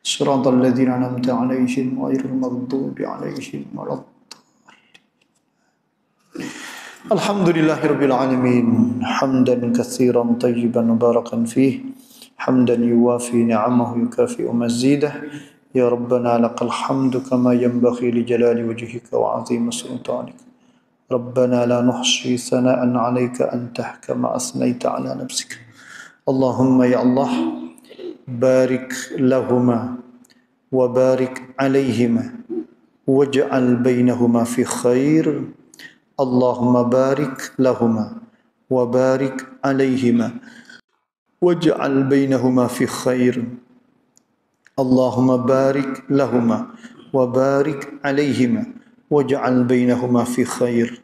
Siratal ladzina an'amta 'alaihim ghairil maghdubi 'alaihim waladdallin. Alhamdulillahirabbil alamin. Hamdan katsiran tayyiban mubarakan fihi. Hamdan yuwafi ni'amahu yukafi'u mazidah. Ya Rabbana lakal hamdu kama yanbaghi li jalali wajhika wa 'azimi sultanika. Rabbana la nuhsi thana'an 'alaika anta kama asnaita 'ala nafsika. Allahumma ya Allah, barik lahuma wa barik 'alaihima waj'al bainahuma fi khair. Allahumma barik lahuma wa barik 'alaihima waj'al bainahuma fi khair. Allahumma barik lahuma wa barik alaihima waj'al bainahuma fi khair.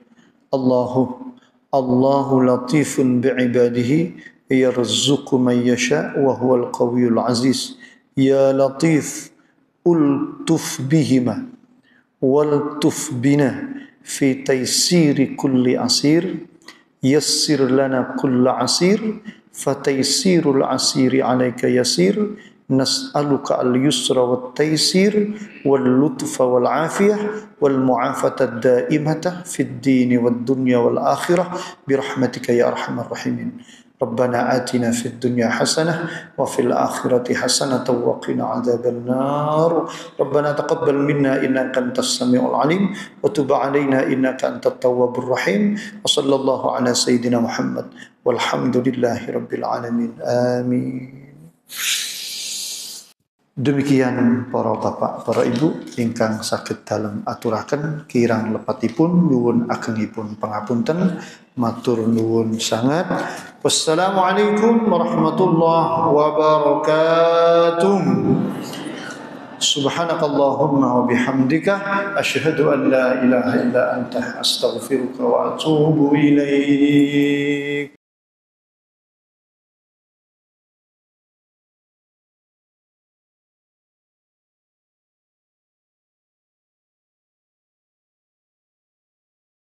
Allahu latifun bi'ibadihi yarzuqu man yasha wa huwal qawiyul aziz. Ya latif ultuf bihima waltuf bina fi taysiri kulli asir. Yassir lana kulla asir fataysirul asiri alayka yasir. Nas'aluka al-yusra wat taysir wal lutfa wal afiyah wal mu'afata ad-daimata fid din wad dunya wal akhirah bi rahmatika ya arhamar rahimin. Rabbana atina fid dunya hasanah wa fil akhirati hasanah wa qina adzaban nar. Rabbana taqabbal minna innaka antas samiul alim wa tub alaina innaka antat tawwabur rahim. Wa sallallahu ala sayidina Muhammad walhamdulillahi rabbil alamin. Amin. Demikian para bapak, para ibu ingkang saged dalem aturaken kirang lepatipun nyuwun agengipun pangapunten, matur nuwun sangat. Wassalamualaikum warahmatullahi wabarakatuh. Subhanakallahumma wa bihamdika asyhadu an la ilaha illa anta astaghfiruka wa atubu ilaik.